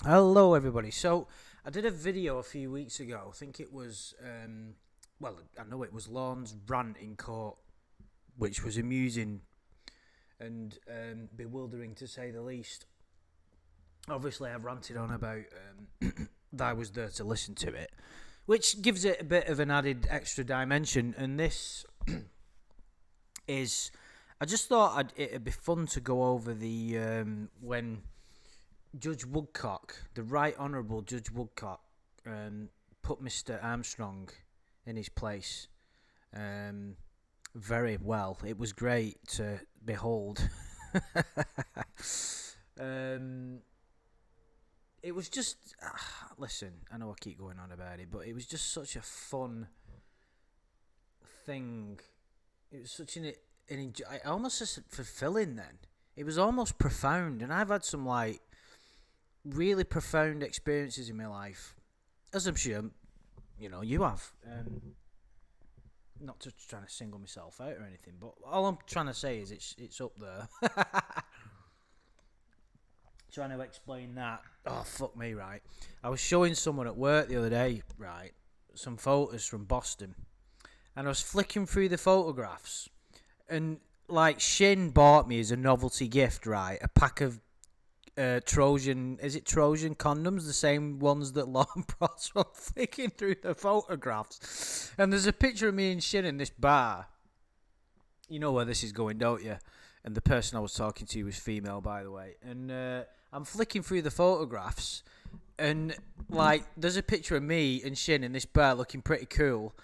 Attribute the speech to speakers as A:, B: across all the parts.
A: Hello, everybody. So, I did a video a few weeks ago. I think it was, I know it was Lorne's rant in court, which was amusing and bewildering to say the least. Obviously, I've ranted on about that I was there to listen to it, which gives it a bit of an added extra dimension. And this is, I just thought it'd be fun to go over the when Judge Woodcock, the Right Honourable Judge Woodcock, put Mr. Armstrong in his place very well. It was great to behold. It was just, listen, I know I keep going on about it, but it was just such a fun thing. It was such almost just fulfilling then. It was almost profound, and I've had some, really profound experiences in my life, as I'm sure you have. Not to trying to single myself out or anything, but all I'm trying to say is it's up there. Trying to explain that. Oh, fuck me, right? I was showing someone at work the other day, right, some photos from Boston, and I was flicking through the photographs, and Shin bought me as a novelty gift, right, a pack of Trojan condoms, the same ones that Lorne brought. So I'm flicking through the photographs, and there's a picture of me and Shin in this bar. You know where this is going, don't you? And the person I was talking to was female, by the way. And I'm flicking through the photographs, and there's a picture of me and Shin in this bar looking pretty cool,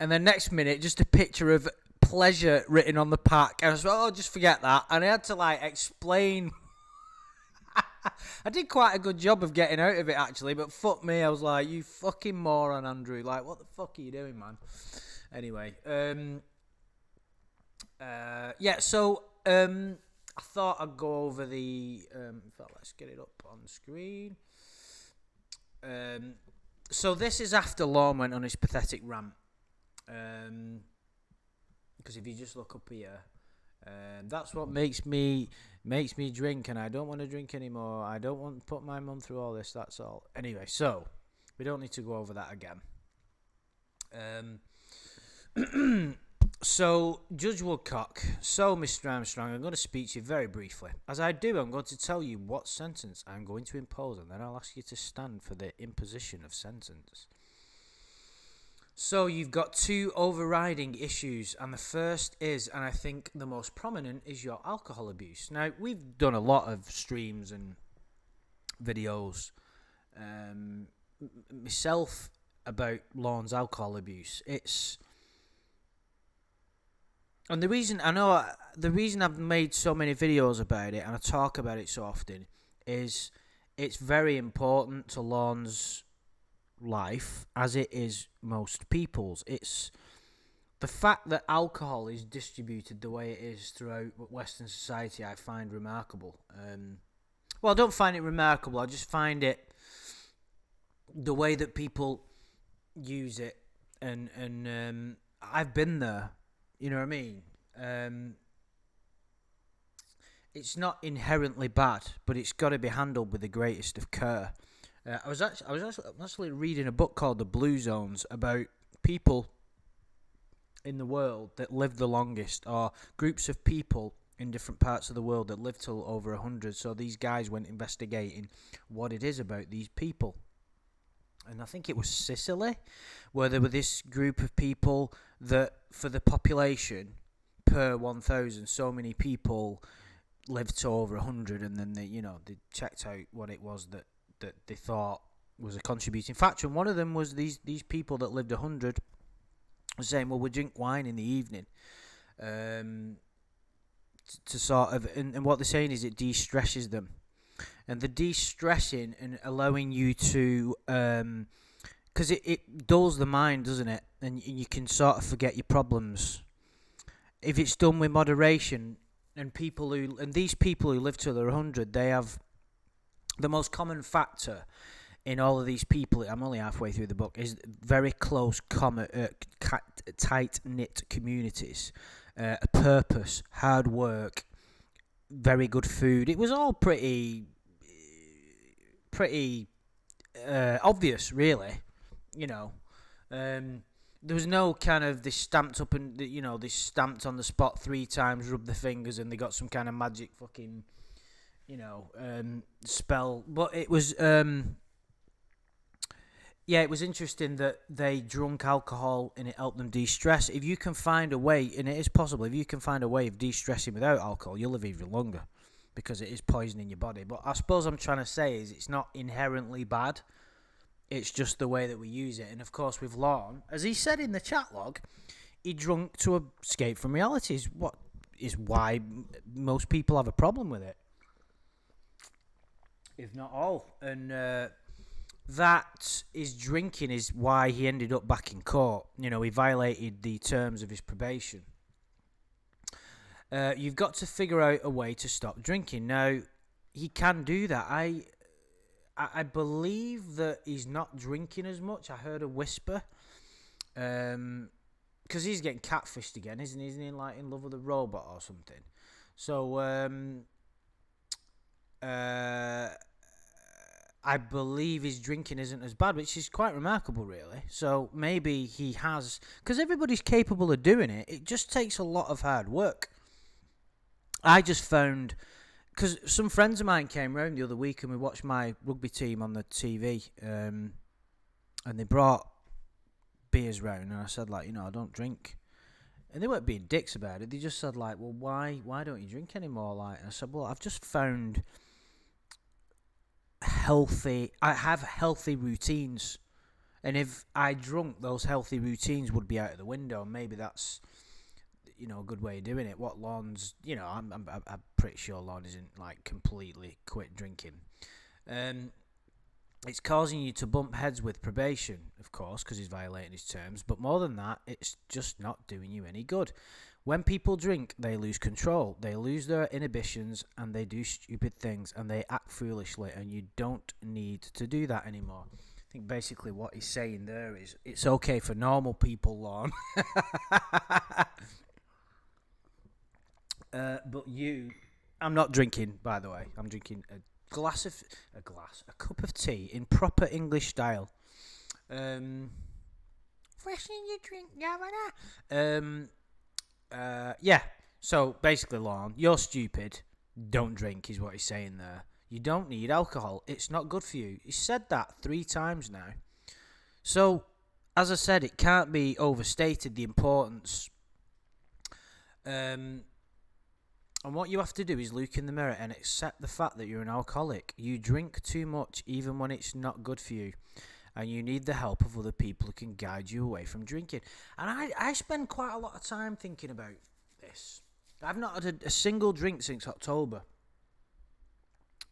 A: and then next minute just a picture of pleasure written on the pack. And I was like, oh, just forget that. And I had to explain. I did quite a good job of getting out of it, actually, but fuck me, I was like, you fucking moron, Andrew. What the fuck are you doing, man? Anyway, I thought I'd go over let's get it up on the screen. So this is after Lorne went on his pathetic rant. Because if you just look up here, that's what makes me drink, and I don't want to drink anymore. I don't want to put my mum through all this. That's all. Anyway, so we don't need to go over that again. So Judge Woodcock. So Mr. Armstrong, I'm going to speak to you very briefly. As I do, I'm going to tell you what sentence I'm going to impose, and then I'll ask you to stand for the imposition of sentence. So you've got two overriding issues, and the first is, and I think the most prominent, is your alcohol abuse. Now, we've done a lot of streams and videos myself about Lorne's alcohol abuse. And the reason I've made so many videos about it and I talk about it so often is it's very important to Lorne's life, as it is most people's. It's the fact that alcohol is distributed the way it is throughout Western society I find remarkable. I don't find it remarkable, I just find it the way that people use it, and I've been there, you know what I mean? It's not inherently bad, but it's got to be handled with the greatest of care. I was actually reading a book called The Blue Zones about people in the world that live the longest, or groups of people in different parts of the world that live till over 100. So these guys went investigating what it is about these people. And I think it was Sicily, where there were this group of people that, for the population per 1,000, so many people lived to over 100, and then they checked out what it was that they thought was a contributing factor. And one of them was these people that lived 100 saying, well, we drink wine in the evening to sort of, and what they're saying is it de-stresses them. And the de-stressing and allowing you to, because it dulls the mind, doesn't it? And you can sort of forget your problems. If it's done with moderation, and these people who live till they're 100, they have the most common factor in all of these people, I'm only halfway through the book, is very close, tight-knit communities, a purpose, hard work, very good food. It was all pretty pretty obvious, really. You know, there was no kind of this stamped up and this stamped on the spot 3 times, rub the fingers, and they got some kind of magic fucking spell. But it was it was interesting that they drunk alcohol and it helped them de-stress. If you can find a way, and it is possible, if you can find a way of de-stressing without alcohol, you'll live even longer because it is poisoning your body. But I suppose I'm trying to say is it's not inherently bad. It's just the way that we use it. And of course with Lorne, as he said in the chat log, he drunk to escape from reality. What is why most people have a problem with it, if not all. And that is drinking is why he ended up back in court. He violated the terms of his probation. You've got to figure out a way to stop drinking. Now, he can do that. I believe that he's not drinking as much. I heard a whisper. Because he's getting catfished again, isn't he? Isn't he like in love with a robot or something? So, I believe his drinking isn't as bad, which is quite remarkable, really. So maybe he has... Because everybody's capable of doing it. It just takes a lot of hard work. I just found... Because some friends of mine came round the other week and we watched my rugby team on the TV. And they brought beers round. And I said, I don't drink. And they weren't being dicks about it. They just said, well, why don't you drink anymore? And I said, well, I've just found... I have healthy routines, and if I drunk, those healthy routines would be out of the window. And maybe that's a good way of doing it. What Lorne's, I'm pretty sure Lorne isn't completely quit drinking. It's causing you to bump heads with probation, of course, because he's violating his terms. But more than that, it's just not doing you any good. When people drink, they lose control. They lose their inhibitions and they do stupid things and they act foolishly, and you don't need to do that anymore. I think basically what he's saying there is it's okay for normal people, Lorne. But I'm not drinking, by the way. I'm drinking a cup of tea in proper English style. Freshen your drink, governor. So basically, Lorne, you're stupid. Don't drink is what he's saying there. You don't need alcohol. It's not good for you. He said that 3 times now. So, as I said, it can't be overstated, the importance. And what you have to do is look in the mirror and accept the fact that you're an alcoholic. You drink too much even when it's not good for you. And you need the help of other people who can guide you away from drinking. And I spend quite a lot of time thinking about this. I've not had a single drink since October.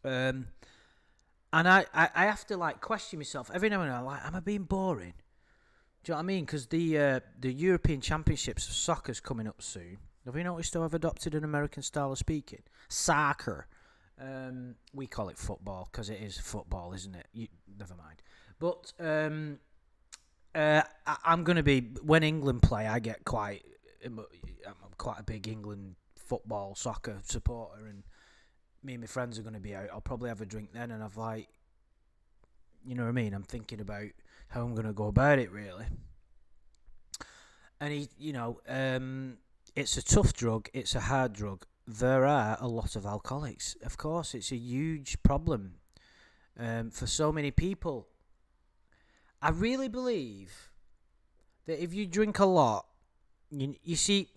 A: And I have to question myself every now and then. Am I being boring? Do you know what I mean? Because the European Championships of Soccer's coming up soon. Have you noticed how I've adopted an American style of speaking? Soccer. We call it football because it is football, isn't it? Never mind. But I'm going to be... When England play, I get I'm quite a big England football, soccer supporter, and me and my friends are going to be out. I'll probably have a drink then, and I've you know what I mean? I'm thinking about how I'm going to go about it, really. And it's a tough drug. It's a hard drug. There are a lot of alcoholics. Of course, it's a huge problem for so many people. I really believe that if you drink a lot, you see,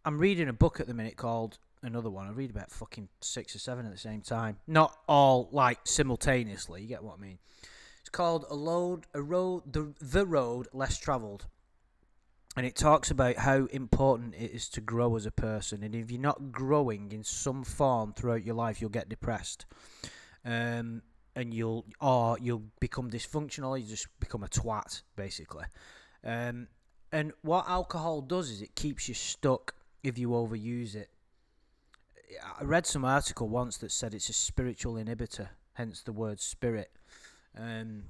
A: I'm reading a book at the minute called another one. I read about fucking 6 or 7 at the same time. Not all simultaneously. You get what I mean? It's called The Road Less Travelled. And it talks about how important it is to grow as a person. And if you're not growing in some form throughout your life, you'll get depressed. And you'll become dysfunctional, or you just become a twat, basically. And what alcohol does is it keeps you stuck if you overuse it. I read some article once that said it's a spiritual inhibitor, hence the word spirit. And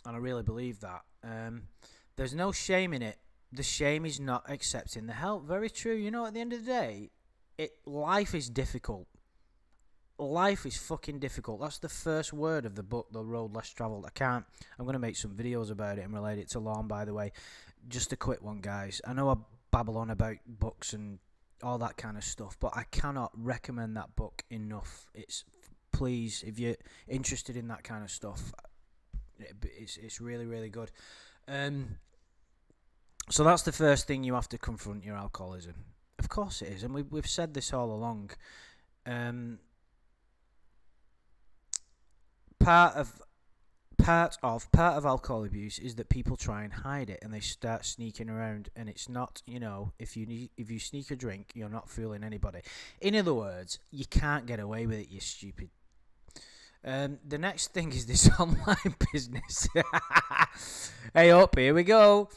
A: I really believe that. There's no shame in it. The shame is not accepting the help. Very true. At the end of the day, life is difficult. life is fucking difficult. That's the first word of the book, The Road Less Travelled. I'm going to make some videos about it and relate it to Lorne, by the way. Just a quick one, guys. I know I babble on about books and all that kind of stuff, but I cannot recommend that book enough. Please, if you're interested in that kind of stuff, it's really, really good. So that's the first thing you have to confront, your alcoholism. Of course it is, and we've said this all along. Part of alcohol abuse is that people try and hide it, and they start sneaking around. And it's not, if you sneak a drink, you're not fooling anybody. In other words, you can't get away with it, you stupid. The next thing is this online business. Hey up, here we go.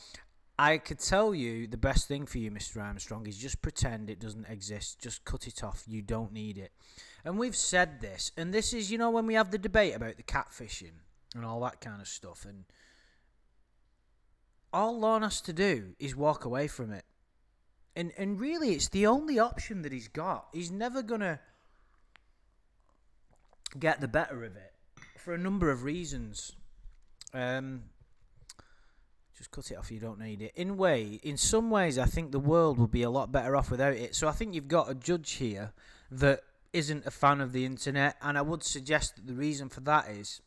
A: I could tell you the best thing for you, Mr. Armstrong, is just pretend it doesn't exist. Just cut it off. You don't need it. And we've said this, and this is, when we have the debate about the catfishing and all that kind of stuff, and all Lorne has to do is walk away from it. And really, it's the only option that he's got. He's never going to get the better of it for a number of reasons. Just cut it off, you don't need it. In some ways, I think the world would be a lot better off without it. So I think you've got a judge here that isn't a fan of the internet, and I would suggest that the reason for that is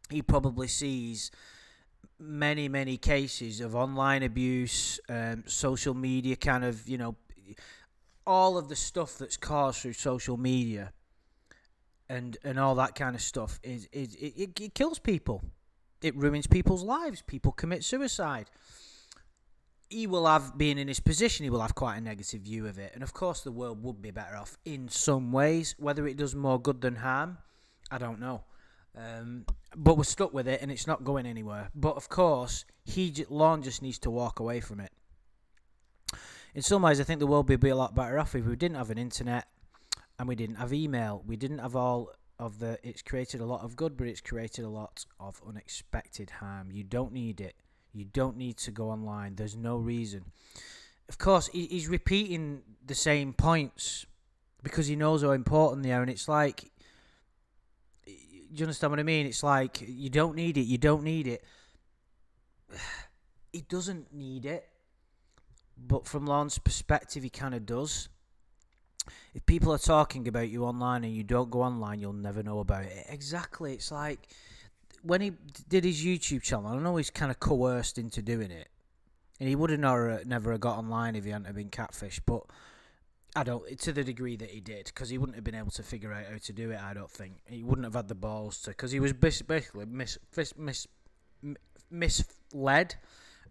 A: he probably sees many, many cases of online abuse, social media kind of, all of the stuff that's caused through social media and all that kind of stuff it kills people. It ruins people's lives. People commit suicide. He will have, being in his position, he will have quite a negative view of it. And of course the world would be better off in some ways. Whether it does more good than harm, I don't know. But we're stuck with it and it's not going anywhere. But of course, Lorne just needs to walk away from it. In some ways, I think the world would be a lot better off if we didn't have an internet and we didn't have email. We didn't have all of it's created a lot of good, but it's created a lot of unexpected harm. You don't need it. You don't need to go online. There's no reason. Of course, he's repeating the same points because he knows how important they are, and it's like, do you understand what I mean? It's like, you don't need it. You don't need it. He doesn't need it, but from Lorne's perspective, he kind of does. If people are talking about you online and you don't go online, you'll never know about it. Exactly. It's like when he did his YouTube channel, I know he's kind of coerced into doing it. And he would have never have got online if he hadn't have been catfished. But I don't, to the degree that he did, because he wouldn't have been able to figure out how to do it, I don't think. He wouldn't have had the balls to, because he was basically misled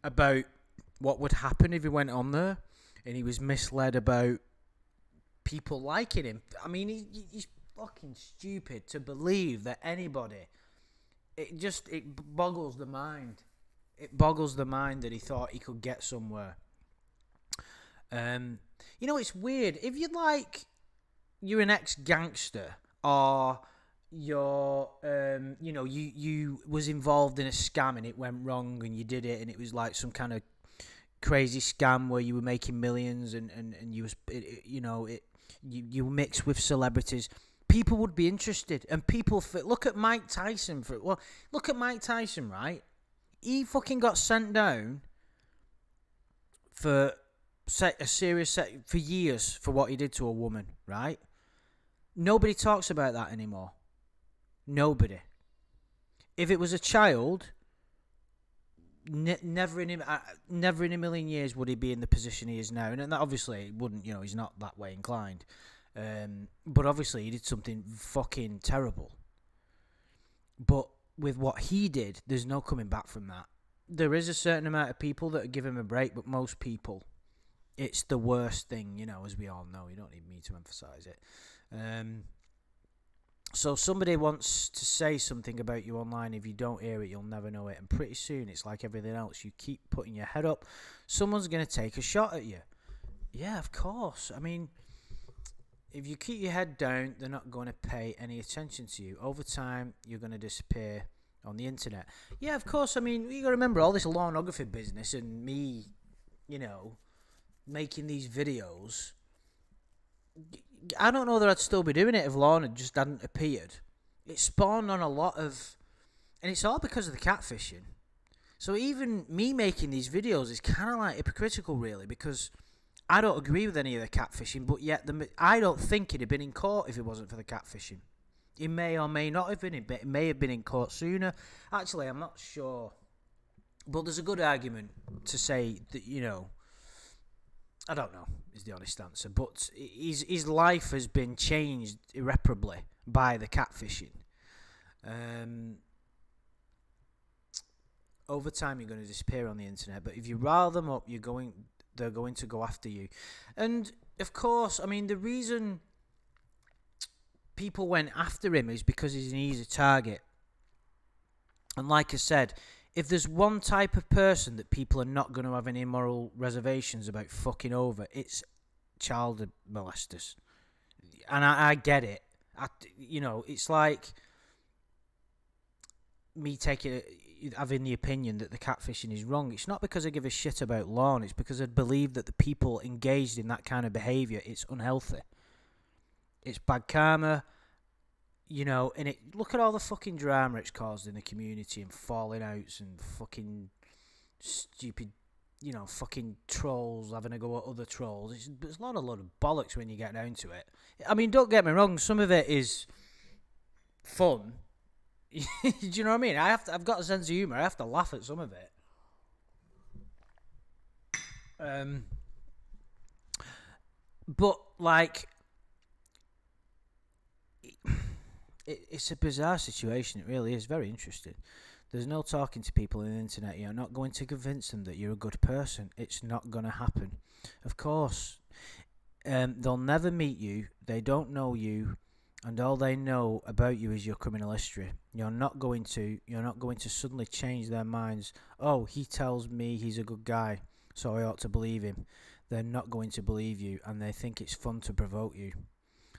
A: about what would happen if he went on there. And he was misled about people liking him. I mean, he's fucking stupid to believe that anybody. It boggles the mind. It boggles the mind that he thought he could get somewhere. It's weird. If you're an ex-gangster, or you're, you was involved in a scam and it went wrong and you did it and it was like some kind of crazy scam where you were making millions and you was, you mixed with celebrities, people would be interested. And look at Mike Tyson. Look at Mike Tyson, right? He fucking got sent down for for years for what he did to a woman, right? Nobody talks about that anymore. Nobody. If it was a child, never in a million years would he be in the position he is now. And that obviously wouldn't, he's not that way inclined. But obviously he did something fucking terrible. But with what he did, there's no coming back from that. There is a certain amount of people that give him a break, but most people, it's the worst thing, as we all know. You don't need me to emphasise it. So somebody wants to say something about you online. If you don't hear it, you'll never know it. And pretty soon, it's like everything else. You keep putting your head up, someone's going to take a shot at you. Yeah, of course. I mean, if you keep your head down, they're not going to pay any attention to you. Over time, you're going to disappear on the internet. Yeah, of course. I mean, you got to remember all this pornography business and me, making these videos. I don't know that I'd still be doing it if Lorne just hadn't appeared. It spawned on a lot of, and it's all because of the catfishing. So even me making these videos is kind of like hypocritical, really, because I don't agree with any of the catfishing, but yet I don't think he'd have been in court if it wasn't for the catfishing. He may or may not have been. It may have been in court sooner. Actually, I'm not sure. But there's a good argument to say that, I don't know is the honest answer. But his life has been changed irreparably by the catfishing. Over time, you're going to disappear on the internet. But if you rile them up, they're going to go after you. And, of course, I mean, the reason people went after him is because he's an easy target. And like I said, if there's one type of person that people are not going to have any moral reservations about fucking over, it's child molesters. And I get it. It's like me having the opinion that the catfishing is wrong. It's not because I give a shit about Lorne. It's because I believe that the people engaged in that kind of behaviour, it's unhealthy. It's bad karma, and look at all the fucking drama it's caused in the community and falling outs and fucking stupid, fucking trolls having a go at other trolls. There's a lot of bollocks when you get down to it. I mean, don't get me wrong, some of it is fun. Do you know what I mean? I've got a sense of humour. I have to laugh at some of it. But, like, it's a bizarre situation. It really is very interesting. There's no talking to people on the internet. You're not going to convince them that you're a good person. It's not going to happen. Of course, they'll never meet you. They don't know you, and all they know about you is your criminal history. You're not going to suddenly change their minds. Oh, he tells me he's a good guy, so I ought to believe him. They're not going to believe you, and they think it's fun to provoke you.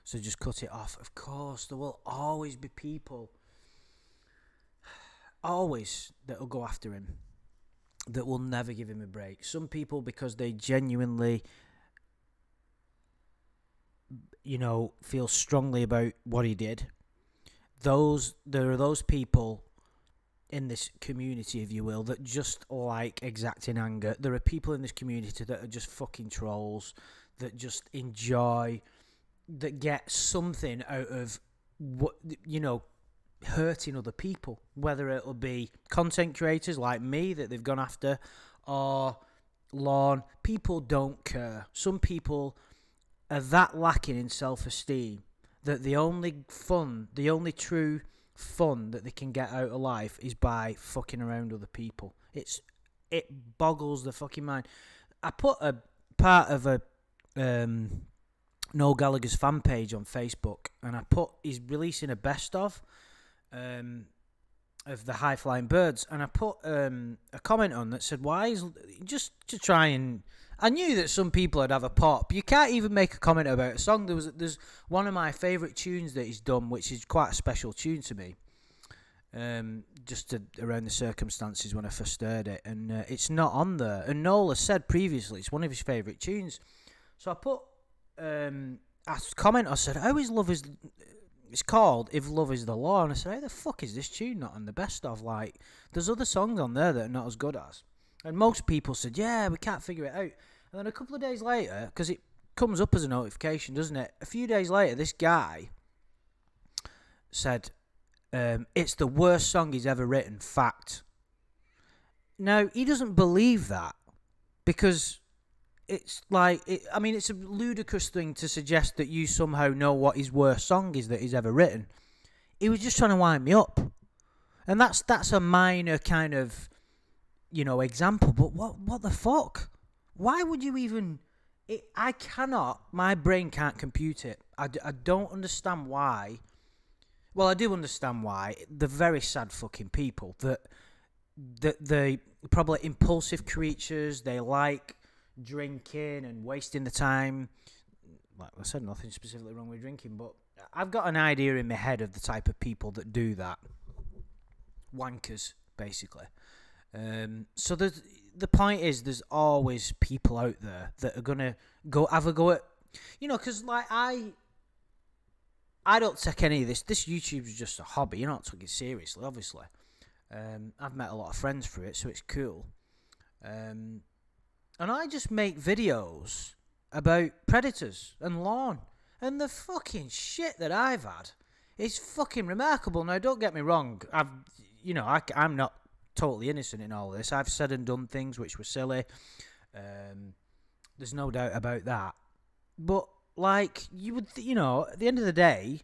A: So just cut it off. Of course, there will always be people, always, that will go after him, that will never give him a break. Some people, because they genuinely, feel strongly about what he did. There are those people in this community, if you will, that just like exacting anger. There are people in this community that are just fucking trolls, that just enjoy, that get something out of hurting other people, whether it'll be content creators like me that they've gone after, or Lorne. People don't care. Some people are that lacking in self-esteem that the only true fun that they can get out of life is by fucking around other people. It boggles the fucking mind. I put a part of a Noel Gallagher's fan page on Facebook, and he's releasing a best of the High Flying Birds, and I put a comment on that said, why is, just to try and, I knew that some people would have a pop. You can't even make a comment about a song. There's one of my favourite tunes that he's done, which is quite a special tune to me, around the circumstances when I first heard it, and it's not on there. And Noel has said previously it's one of his favourite tunes. So I put a comment. I said, "How is love is?" It's called "If Love Is the Law," and I said, "How the fuck is this tune not on the best of?" Like, there's other songs on there that are not as good as. And most people said, "Yeah, we can't figure it out." And then a couple of days later, because it comes up as a notification, doesn't it? A few days later, this guy said, "It's the worst song he's ever written." Fact. Now, he doesn't believe that, because it's like, it's a ludicrous thing to suggest that you somehow know what his worst song is that he's ever written. He was just trying to wind me up. And that's a minor kind of, example, but what the fuck? Why would you even... my brain can't compute it. I don't understand why. Well, I do understand why. They're very sad fucking people. That they probably impulsive creatures. They like drinking and wasting the time. Like I said, nothing specifically wrong with drinking, but I've got an idea in my head of the type of people that do that. Wankers, basically. So the point is, there's always people out there that are gonna have a go at, because like I I don't take any of this. This YouTube is just a hobby. You're not taking it seriously, obviously. I've met a lot of friends through it, so it's cool. And I just make videos about predators and Lorne. And the fucking shit that I've had is fucking remarkable. Now, don't get me wrong. I'm not totally innocent in all this. I've said and done things which were silly. There's no doubt about that. But, like, you would, at the end of the day,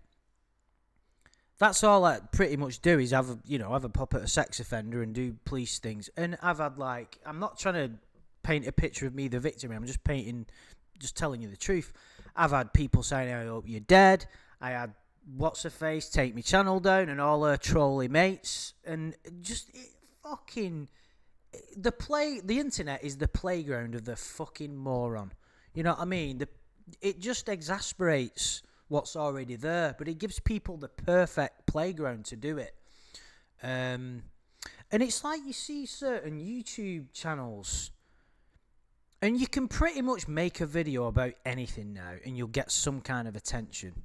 A: that's all I pretty much do is have a pop at a sex offender and do police things. And I've had, like, I'm not trying to paint a picture of me, the victim. I'm just telling you the truth. I've had people saying, I hope you're dead. I had what's-her-face take my channel down and all her trolly mates. And the internet is the playground of the fucking moron. You know what I mean? It just exasperates what's already there, but it gives people the perfect playground to do it. And it's like you see certain YouTube channels, and you can pretty much make a video about anything now, and you'll get some kind of attention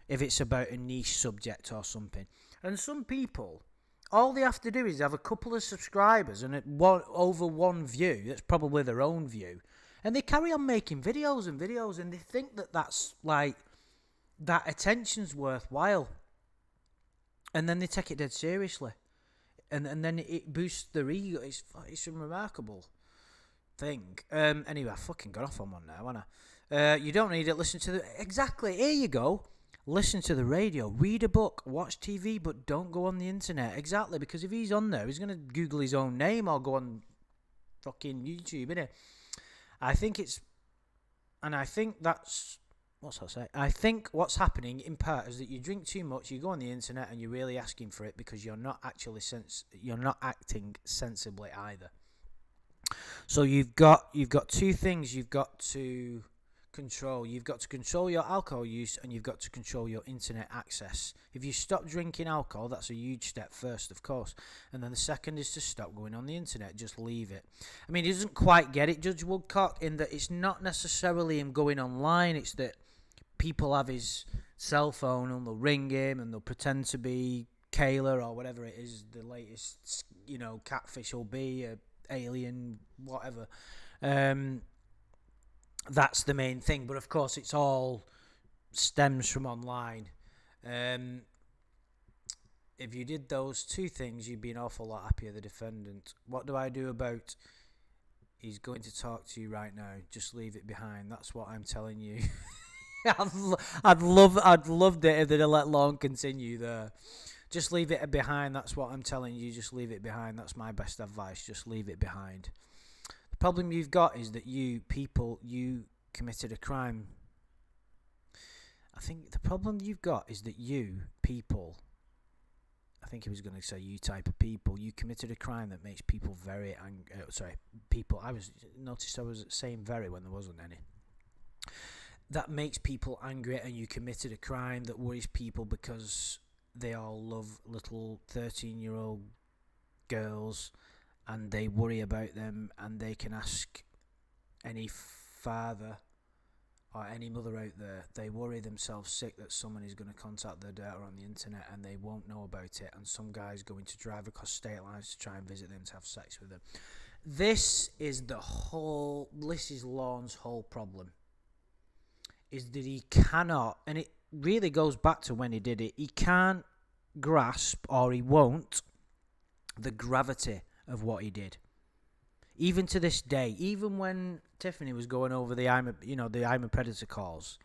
A: if it's about a niche subject or something. And some people, all they have to do is have a couple of subscribers and over one view, that's probably their own view, and they carry on making videos and videos, and they think that's like, that attention's worthwhile. And then they take it dead seriously. And then it boosts their ego. It's a remarkable thing. Anyway, I fucking got off on one now, haven't I? You don't need it. Listen to exactly, here you go. Listen to the radio, read a book, watch TV, but don't go on the internet. Exactly, because if he's on there, he's going to Google his own name or go on fucking YouTube, innit? I think what's happening in part is that you drink too much, you go on the internet, and you're really asking for it because you're not acting sensibly either. So you've got two things you've got to control. You've got to control your alcohol use, and you've got to control your internet access. If you stop drinking alcohol, that's a huge step first, of course. And then the second is to stop going on the internet. Just leave it. I mean, he doesn't quite get it, Judge Woodcock, in that it's not necessarily him going online. It's that people have his cell phone and they'll ring him and they'll pretend to be Kayla or whatever it is, the latest, catfish will be, alien, whatever. That's the main thing. But of course, it's all stems from online. If you did those two things, you'd be an awful lot happier, the defendant. What do I do about... He's going to talk to you right now. Just leave it behind. That's what I'm telling you. I'd loved it if they'd have let Lorne continue there. Just leave it behind. That's what I'm telling you. Just leave it behind. That's my best advice. Just leave it behind. The problem you've got is that you committed a crime. I think the problem you've got is that you people, I think he was going to say you type of people, you committed a crime that makes people very angry. I was saying very when there wasn't any. That makes people angry, and you committed a crime that worries people because they all love little 13-year-old girls, and they worry about them, and they can ask any father or any mother out there. They worry themselves sick that someone is going to contact their daughter on the internet and they won't know about it, and some guy's going to drive across state lines to try and visit them to have sex with them. This is Lorne's whole problem. Is that he cannot, and it really goes back to when he did it, he can't grasp, or he won't, the gravity of what he did. Even to this day, even when Tiffany was going over the I'm a Predator calls,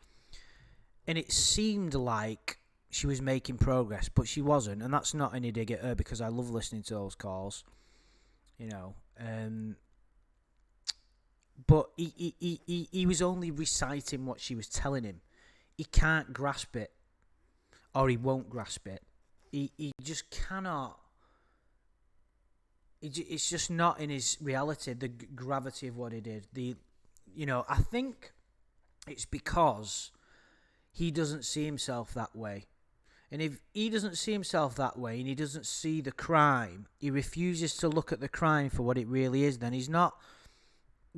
A: and it seemed like she was making progress, but she wasn't, and that's not any dig at her, because I love listening to those calls, but he was only reciting what she was telling him. He can't grasp it, or he won't grasp it. He just cannot. It's just not in his reality, the gravity of what he did. I think it's because he doesn't see himself that way. And if he doesn't see himself that way, and he doesn't see the crime, he refuses to look at the crime for what it really is, then he's not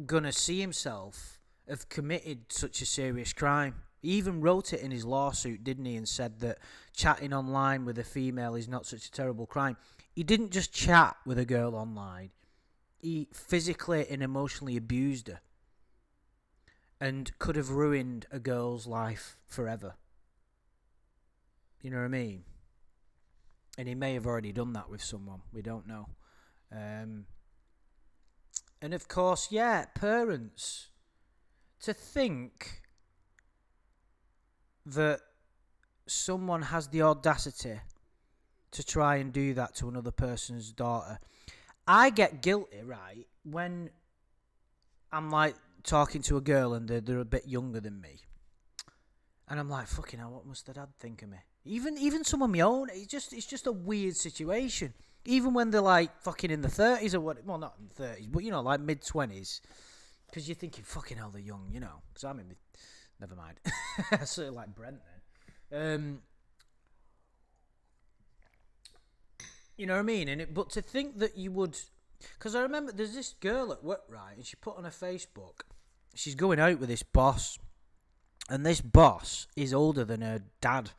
A: going to see himself have committed such a serious crime. He even wrote it in his lawsuit, didn't he, and said that chatting online with a female is not such a terrible crime. He didn't just chat with a girl online. He physically and emotionally abused her and could have ruined a girl's life forever. You know what I mean? And he may have already done that with someone. We don't know. And of course, yeah, parents. To think that someone has the audacity to try and do that to another person's daughter. I get guilty, right, when I'm like talking to a girl and they're a bit younger than me. And I'm like, fucking hell, what must the dad think of me? Even some of my own, it's just a weird situation. Even when they're like fucking in the 30s or what, well, not in the 30s, but you know, like mid 20s. Because you're thinking, fucking hell, they're young, you know. Because I'm in mid, never mind. I sort of like Brent then. You know what I mean? But to think that you would, because I remember there's this girl at work, right, and she put on her Facebook, she's going out with this boss, and this boss is older than her dad.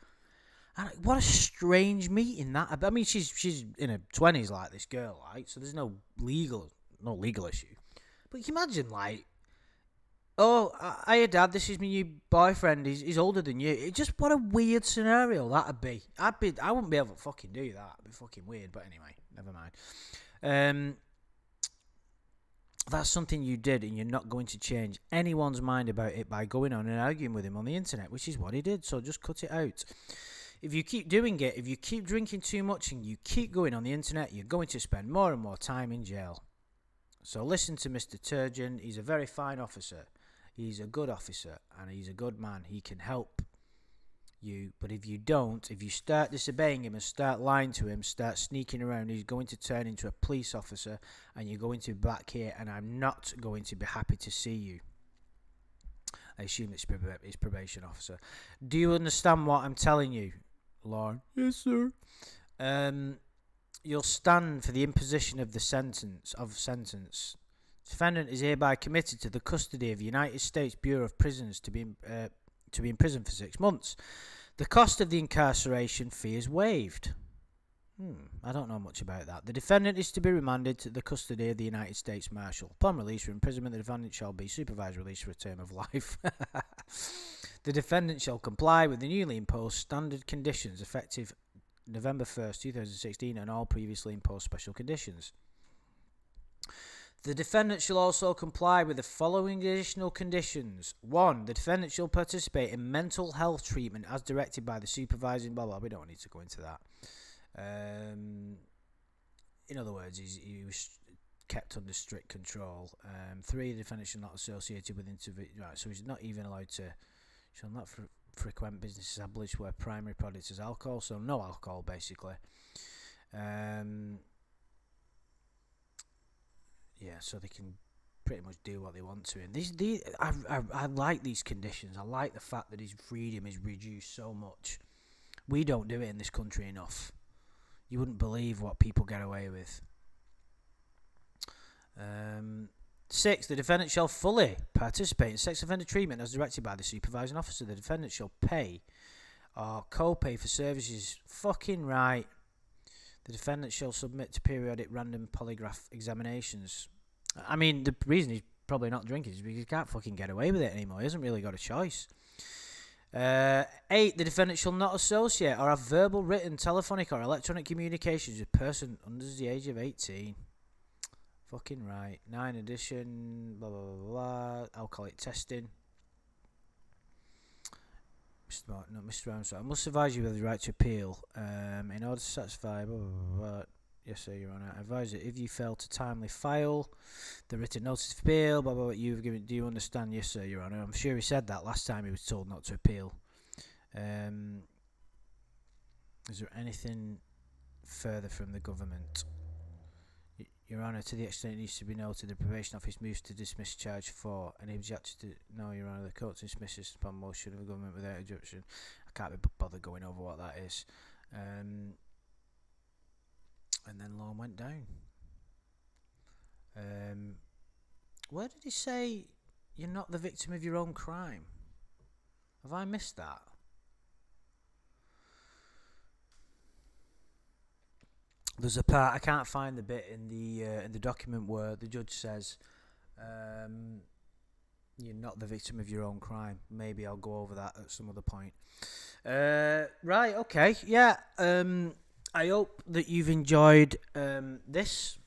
A: And what a strange meeting that. I mean, she's in her 20s, like this girl, right? So there's no legal issue. But you can imagine, like, oh, hiya, Dad, this is my new boyfriend. He's older than you. It just, what a weird scenario that'd be. I wouldn't be able to fucking do that. It'd be fucking weird. But anyway, never mind. That's something you did, and you're not going to change anyone's mind about it by going on and arguing with him on the internet, which is what he did. So just cut it out. If you keep doing it, if you keep drinking too much and you keep going on the internet, you're going to spend more and more time in jail. So listen to Mr. Turgeon. He's a very fine officer. He's a good officer and he's a good man. He can help you. But if you don't, if you start disobeying him and start lying to him, start sneaking around, he's going to turn into a police officer and you're going to be back here and I'm not going to be happy to see you. I assume it's his probation officer. Do you understand what I'm telling you, Lorne? Yes, sir. You'll stand for the imposition of the sentence. Defendant is hereby committed to the custody of the United States Bureau of Prisons to be in prison for 6 months. The cost of the incarceration fee is waived. I don't know much about that. The defendant is to be remanded to the custody of the United States Marshal. Upon release from imprisonment, the defendant shall be supervised release for a term of life. The defendant shall comply with the newly imposed standard conditions effective November 1st, 2016, and all previously imposed special conditions. The defendant shall also comply with the following additional conditions. 1. The defendant shall participate in mental health treatment as directed by the supervising blah blah. We don't need to go into that. In other words, he was kept under strict control. 3. The defendant shall not associated with right, so he's not even allowed to. Shall not frequent business established where primary product is alcohol, so no alcohol basically. Yeah, so they can pretty much do what they want to. And I like these conditions. I like the fact that his freedom is reduced so much. We don't do it in this country enough. You wouldn't believe what people get away with. 6. The defendant shall fully participate in sex offender treatment as directed by the supervising officer. The defendant shall pay or co-pay for services. Fucking right. The defendant shall submit to periodic random polygraph examinations. I mean, the reason he's probably not drinking is because he can't fucking get away with it anymore. He hasn't really got a choice. 8. The defendant shall not associate or have verbal, written, telephonic or electronic communications with a person under the age of 18. Fucking right. 9. Addition, blah, blah, blah, blah. Alcoholic testing. Mr. Armstrong, I must advise you with the right to appeal. In order to satisfy, blah, blah, blah, blah. Yes, sir, Your Honour. I advise that if you fail to timely file the written notice of appeal, blah, blah, blah, you've given. Do you understand? Yes, sir, Your Honour. I'm sure he said that last time he was told not to appeal. Is there anything further from the government? Your Honour, to the extent it needs to be noted, the probation office moves to dismiss charge 4. Any objection to... No, Your Honour, the court dismisses upon motion of the government without objection. I can't be bothered going over what that is. And then Lorne went down. Where did he say you're not the victim of your own crime? Have I missed that? There's a part I can't find the bit in the document where the judge says, "You're not the victim of your own crime." Maybe I'll go over that at some other point. Right. Okay. Yeah. I hope that you've enjoyed this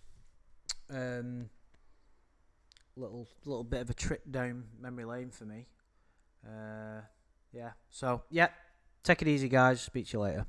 A: little bit of a trip down memory lane for me. Yeah. So yeah. Take it easy, guys. Speak to you later.